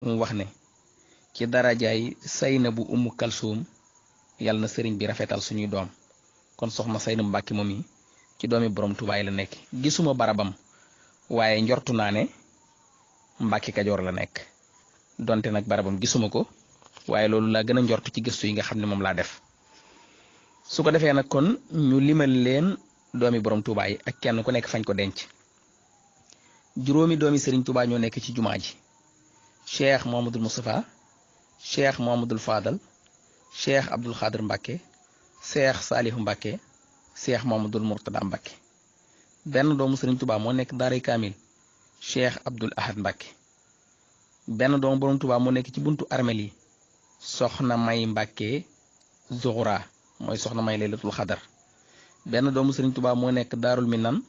mu wax ne ci darajaay Saynabu Umu Kalsuum yàlla na sëriñ bi rafetal suñuy doom kon soxna Saynabu Mbàkke moom yi ci doomi borom Tuubaa la nekk gisuma barabam waaye njortu naa ne Mbàkke Kajoor la nekk donte nag barabam gisuma ko waaye loolu laa gën a njortu ci gëstu yi nga xam ne moom laa def su ko defee nag kon ñu limal leen doomi borom Tuubaa yi ak kenn ku nekk fañ ko denc juróomi doomi sëriñ Tuubaa ñoo nekk ci jumaa ji cheikh Mohamadul Moustapha cheikh Mohamadul Fadal cheikh Abdul Xaadir Mbàkke cheikh Saalihu Mbàkke cheikh Mohamadul Murtada Mbàkke benn doomu sëriñ Tuubaa moo nekk daaray kaamil cheikh Abdul Ahad Mbàkke benn doomu borom Tuubaa moo nekk ci buntu armel yi soxna May Mbàkke Zuhra mooy soxna May Laylatul Xadar benn doomu sëriñ Tuubaa moo nekk daarul Minan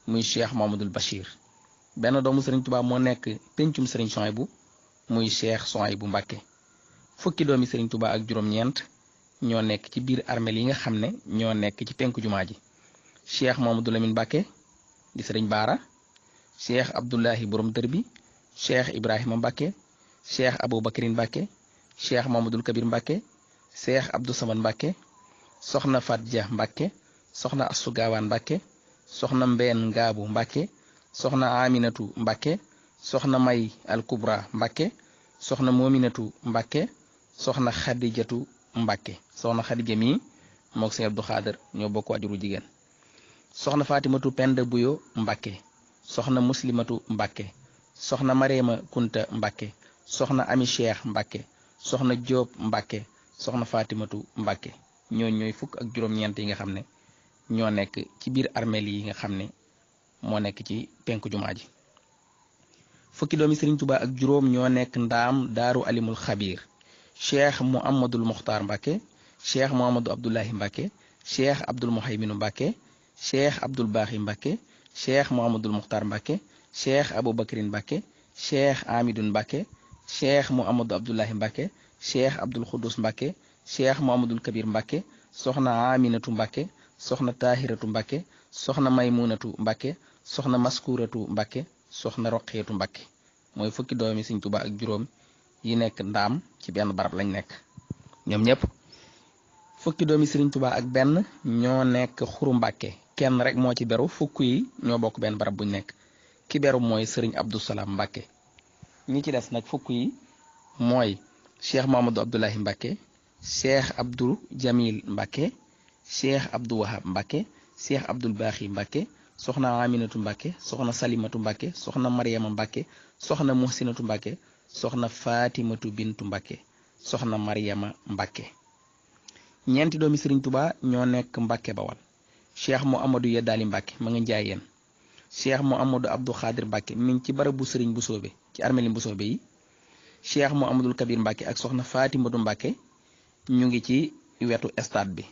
muy cheikh Mohamadul Bachir benn doomu sëriñ Tuubaa moo nekk pencum sëriñ Sohaybu muy cheikh Sohaybu Mbàkke fukki doomi sëriñ Tuubaa ak juróom-ñeent ñoo nekk ci biir armel yi nga xam ne ñoo nekk ci penku jumaa ji cheikh Mohamadou Lamine Mbàkke di sëriñ Baara cheikh Abdullahi borom dër bi cheikh Ibrahima Mbàkke cheikh Aboubacrin Mbàkke cheikh Mohamadul Kabir Mbàkke cheikh Abdou Samad Mbàkke soxna Fatja Mbàkke soxna Assu Gaawaan Mbàkke soxna Mbeen Ngaabu Mbàkke soxna Aminatu Mbàkke soxna May al Kubra Mbàkke soxna Mominatu Mbàkke soxna Xadijatu Mbàkke soxna Xadija mi mook Sëñ Abdu Xaadir ñoo bokk waajuru jigéen soxna Fatimatu Penda Buyo Mbàkke soxna Muslimatu Mbàkke soxna Mareema Kunta Mbàkke soxna Ami Cheikh Mbàkke soxna Jóob Mbàkke soxna Fatimatu Mbàkke ñooy fukk ak juróom-ñeent yi nga xam ne ñoo nekk ci biir armeel yi nga xam ne moo nekk ci penku jumaa ji fukki doomi sëriñ Tuubaa ak juróom ñoo nekk ndaam daaru alimul xabiir cheikh Muhammadul Muxtaar Mbàkke cheikh Muhammadu Abdullahi Mbàkke cheikh Abdul Muhayminu Mbàkke cheikh Abdul Baaxi Mbàkke cheikh Muhammadul Muxtaar Mbàkke cheikh Aboubacrin Mbàkke cheikh Amidun Mbàkke cheikh Muhammadu Abdullahi Mbàkke cheikh Abdul Xudus Mbàkke cheikh Muhammadul Kabir Mbàkke soxna Aminatu Mbàkke soxna Tahiratu Mbàkke soxna Maymunatu Mbàkke soxna Maskuratu Mbàkke soxna Roqeetu Mbàkke mooy fukki doomi Sëriñ Tuubaa ak juróom yi nekk ndaam ci benn barab lañ nekk ñoom ñëpp fukki doomi Sëriñ Tuubaa ak benn ñoo nekk Xuru Mbàkke kenn rek moo ci beru fukk yi ñoo bokk benn barab buñ nekk ki beru mooy Sëriñ Abdou Salaam Mbàkke ñi ci des nag fukk yi mooy cheikh Mamadou Abdoulahi Mbàkke cheikh Abdou Jamil Mbàkke cheikh Abdou Wahab Mbàkke cheikh Abdul Baaxi Mbàkke soxna Aminatu Mbàkke soxna Salimatu Mbàkke soxna Mariama Mbàkke soxna Muhsinatu Mbàkke soxna Fatimatu Bintu Mbàkke soxna Mariama Mbàkke ñeenti doomi Sëriñ Tuubaa ñoo nekk Mbàkke Bawal cheikh Muhammadu Yeddaali Mbàkke ma nga Njaayeen cheikh Muhammadu Abdou Xaadir Mbàkke mi ngi ci barabu Sëriñ Busoobe ci armeli Busoobe yi cheikh Muhammadul Kabir Mbàkke ak soxna Fatimatu Mbàkke ñu ngi ci wetu stade bi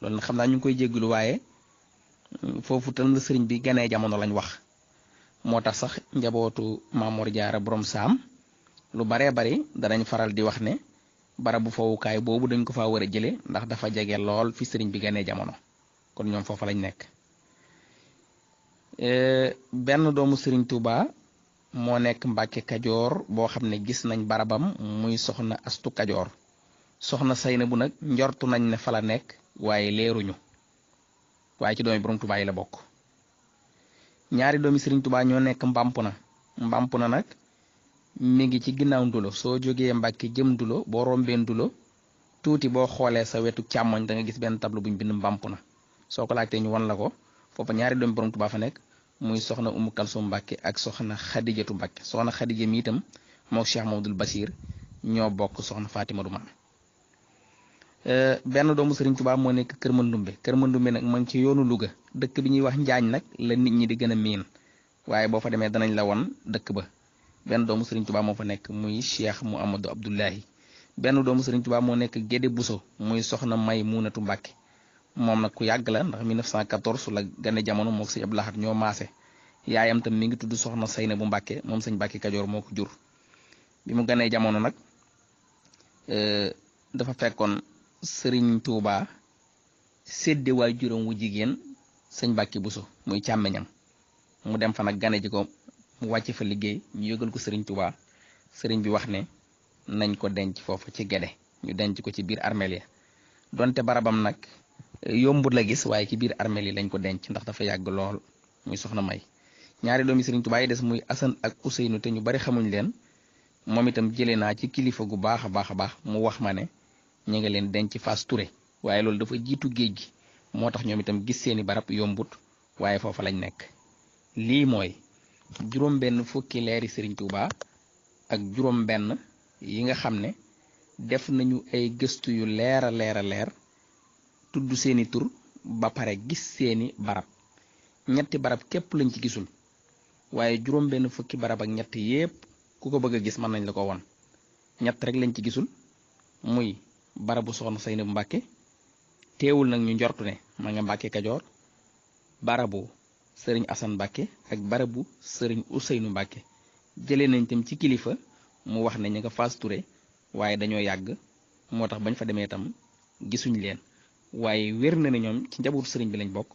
loolu nag xam naa ñu ngi koy jéggulu waaye foofu tam la sëriñ bi ganee jamono lañ wax moo tax sax njabootu Maamoor Jaara borom saam lu baree bari danañ faral di wax ne barabu fowukaay boobu dañ ko fa war a jële ndax dafa jege lool fi sëriñ bi ganee jamono kon ñoom foofa lañ nekk benn doomu Sëriñ Tuubaa moo nekk Mbàkke Kajoor boo xam ne gis nañ barabam muy soxna Astu Kajoor soxna Saynabu nag njortu nañ ne fa la nekk waaye leeruñu waaye ci doomi borom Tuubaa yi la bokk ñaari doomi Sëriñ Tuubaa ñoo nekk Mbampuna nag mi ngi ci ginnaaw Ndulo soo jógee Mbàkke jëm Ndulo boo rombee Ndulo tuuti boo xoolee sa wetu càmmoñ da nga gis benn tableau buñ bind Mbampuna soo ko laajtee ñu wan la ko foofa ñaari doomi borom Tuubaa fa nekk muy soxna Umu Kalsum Mbàkke ak soxna Xadijatu Mbàkke soxna Xadija mi itam mook Cheikh Mamadul Bachir ñoo bokk soxna Fatima du maam benn doomu Sëriñ Tuubaa moo nekk Kër Mandumbe nag ma ngi ci yoonu Louga dëkk bi ñuy wax Njaañ nag la nit ñi di gën a miin waaye boo fa demee danañ la won dëkk ba benn doomu Sëriñ Tuubaa moo fa nekk muy Cheikh Muhammadu Abdullahi benn doomu Sëriñ Tuubaa moo nekk Gédé Buso muy soxna Maymunatu Mbàkke moom nag ku yàgg la ndax 1914 la gane jamono mook Sëñ Abdu Lahat ñoo maase yaayam tam mi ngi tudd soxna Saynabu Mbàkke moom Sëñ Mbàkke Kajoor moo ko jur bi mu ganee jamono nag dafa fekkoon Sëriñ Tuubaa sédde waajuram wu jigéen Sëñ Mbàkke Buso muy càmmeñam mu dem fa nag gane ji ko mu wàcc fa liggéey ñu yëgal ko Sëriñ Tuubaa sëriñ bi wax ne nañ ko denc foofu ci Gede ñu denc ko ci biir armeel ya donte barabam nag yombut la gis waaye ci biir armeel yi lañ ko denc ndax dafa yàgg lool muy soxna May. ñaari doomi sëriñ Tuubaa yi des muy Asan ak Useynu te ñu bari xamuñ leen moom itam jëlee naa ci kilifa gu baax a baax mu wax ma ne ñu ngi leen denc Fass Touré waaye loolu dafa jiitu géej gi moo tax ñoom itam gis seeni barab yombut waaye foofa lañ nekk. lii mooy juróom benn fukki leeri sëriñ Tuubaa ak juróom benn yi nga xam ne def nañu ay gëstu yu leer a leer tudd seeni tur ba pare gis seeni barab. ñetti barab képp lañ ci gisul waaye juróom benn fukki barab ak ñett yépp ku ko bëgg a gis mën nañ la ko won. ñett rek lañ ci gisul muy barabu soxna Saynabu Mbàkke teewul nag ñu njortu ne ma nga Mbàkke Kajoor, barabu sëriñ Asan Mbàkke ak barabu sëriñ Useynu Mbàkke. jëlee nañ tam ci kilifa mu wax ne ñu nga Fass Touré waaye dañoo yàgg moo tax bañ fa demee tam gisuñ leen waaye wér na ne ñoom ci njabootu sëriñ bi lañ bokk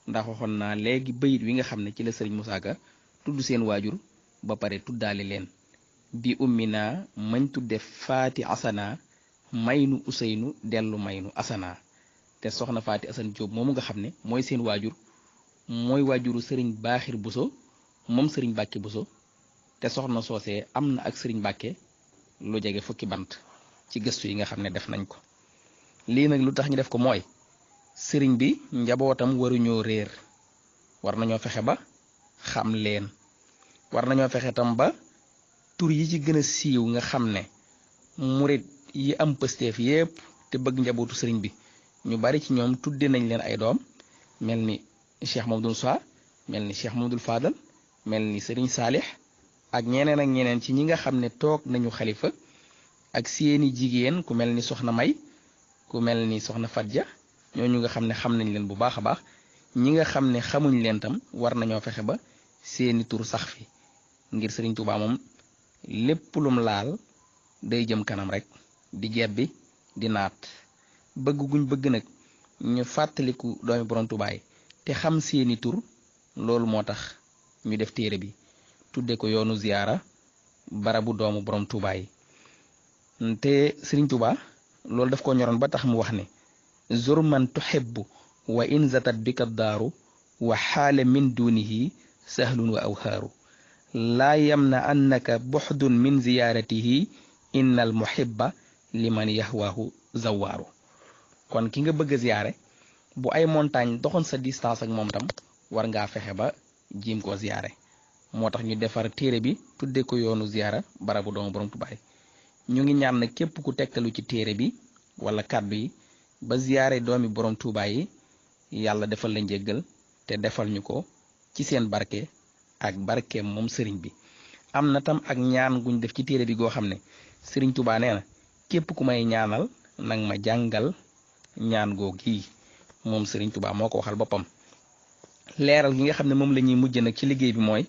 ndax waxoon naa léegi bayit wi nga xam ne ci la sëriñ Musaa Ka tudd seen waajur ba pare tuddaale leen bi ummi naa mañ tudde faati asana maynu Useynu dellu maynu asana. te soxna faati Asan Jóob moomu nga xam ne mooy seen waajur mooy waajuru sëriñ Baaxir Buso moom sëriñ Mbàkke Buso te soxna soosee am na ak sëriñ Mbàkke lu jege fukki bant ci gëstu yi nga xam ne def nañ ko. lii nag lu tax ñu def ko mooy sëriñ bi njabootam waruñoo réer war nañoo fexe ba xam leen war nañoo fexe tam ba tur yi ci gën a siiw nga xam ne murit yi am pësteef yépp te bëgg njabootu sëriñ bi ñu bari ci ñoom tudde nañ leen ay doom mel ni Cheikh Mamadou Moussa mel ni Cheikh Mamadou Fadal mel ni sëriñ Saalix ak ñeneen ak ñeneen ci ñi nga xam ne toog nañu xalifa ak seeni jigéen ku mel ni soxna May ku mel ni soxna Fadja ñooñu nga xam ne xam nañ leen bu baax a baax. ñi nga xam ne xamuñ leen tam war nañoo fexe ba seeni tur sax fi ngir sëriñ Tuubaa moom lépp lum laal day jëm kanam rek di jebbi di naat. bëgg guñ bëgg nag ñu fàttaliku doomi borom Tuubaa yi te xam seeni tur loolu moo tax ñu def téere bi tudde ko yoonu ziyaara barabu doomu borom Tuubaa yi. te sëriñ Tuubaa loolu daf ko ñoroon ba tax mu wax ne zur man tuhibbu wa in zatat bika daaru wa xaale min dunihi sahlun wa awhaaru laa yamna annaka buxdun min ziyaaratihi innal muhibba liman yahwaahu zawaaru. kon ki nga bëgg a ziyaare bu ay montagne doxoon sa distance ak moom tam war ngaa fexe ba jiim koo ziyaare moo tax ñu defar téere bi tudde ko yoonu ziyaara barabu doomu borom Tuubaa yi. ñu ngi ñaan na képp ku tegtalu ci téere bi wala kàddu yi ba ziyaare doomi borom Tuubaa yi yàlla defal la njéggal te defal ñu ko ci seen barke ak barkeem moom sëriñ bi. am na tam ak ñaan guñ def ci téere bi goo xam ne sëriñ Tuubaa nee na képp ku may ñaanal nag ma jàngal ñaan goo gii moom sëriñ Tuubaa moo ko waxal boppam. leeral gi nga xam ne moom la ñuy mujj nag ci liggéey bi mooy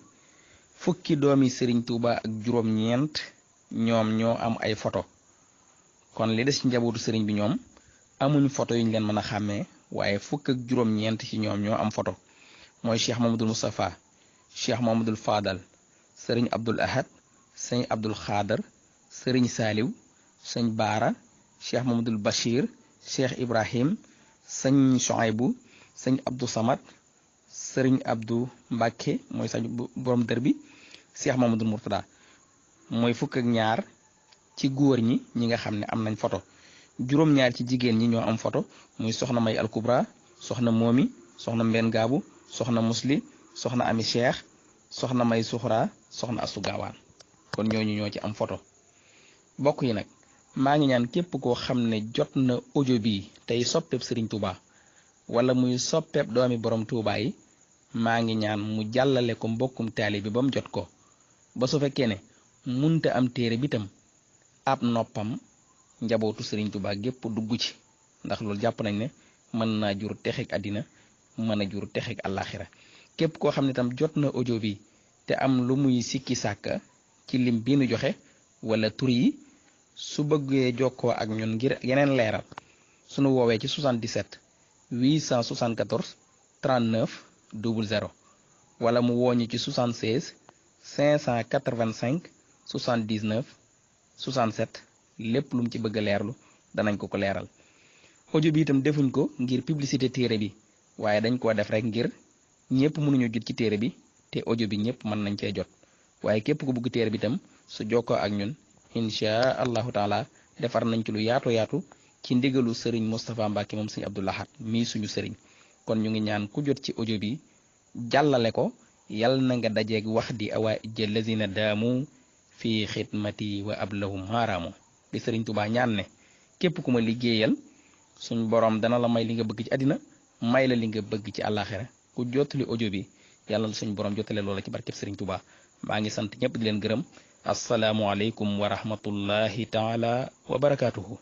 fukki doomi sëriñ Tuubaa ak juróom-ñeent ñoom ñoo am ay photo kon li des ci njabootu sëriñ bi ñoom amuñ photo yuñ leen mën a xàmmee waaye fukk ak juróom-ñeent ci ñoom ñoo am photo mooy Cheikh Mamadul Moustapha Cheikh Mamadul Fadal sëriñ Abdul Ahad sëñ Abdul Xaadar sëriñ Saaliw sëñ Baara Cheikh Mamadul Bachir Cheikh Ibrahim sëñ Soaybu sëñ Abdou Samad sëriñ Abdou Mbàkke mooy sañ borom dër bi Cheikh Mamadul Murtada mooy fukk ak ñaar ci góor ñi nga xam ne am nañ photo juróom-ñaar ci jigéen ñi ñoo am photo muy soxna May Alkubra soxna Moomi soxna Mbenn Gaabu soxna Musli soxna Ami Cheikh soxna May Suxra soxna Astu Gaawaan kon ñooñu ñoo ci am photo. bokk yi nag maa ngi ñaan képp koo xam ne jot na audio bi tey soppeeb Sëriñ Tuubaa wala muy soppeeb doomi borom Tuubaa yi maa ngi ñaan mu jàllale ko mbokkum taali bi ba mu jot ko ba su fekkee ne munta am téere bi tam ab noppam njabootu Sëriñ Tuubaa gépp dugg ci ndax loolu jàpp nañ ne mën naa jur texeeg àddina mën a jur texeeg àllaaxira képp koo xam ne tam jot na audio bi te am lu muy sikki sàkka ci lim bi nu joxe wala tur yi su bëggee jokkoo ak ñun ngir yeneen leeral sunu woowee ci 77 874 39 00 wala mu wooñu ci 76 585 79 67 lépp lu mu ci bëgg a leerlu danañ ko ko leeral. audio bi itam defuñ ko ngir publicité téere bi waaye dañ koo def rek ngir ñëpp mënuñu jot ci téere bi te audio bi ñëpp mën nañ cee jot waaye képp ku bëgg téere bi itam su jokkoo ak ñun inchaa allahu taala defar nañ ci lu yaatu ci ndigalu sëriñ Moustapha Mbacke moom sëriñ Abdou Lahad mii suñu sëriñ. kon ñu ngi ñaan ku jot ci audio bi jàllale ko yal na nga dajeeg wax di awaa ijja lazina daamu fii xidmati wa ablahum maaraamu di sëriñ Tuubaa ñaan ne képp ku ma liggéeyal suñ borom dana la may li nga bëgg ci àddina may la li nga bëgg ci àllaaxira ku jottali audio bi yàlla suñ borom jottale loola ci barkeb sëriñ Tuubaa. maa ngi sant ñëpp di leen gërëm asalaamualeykum wa rahmatullahi taala wa barakaatuhu.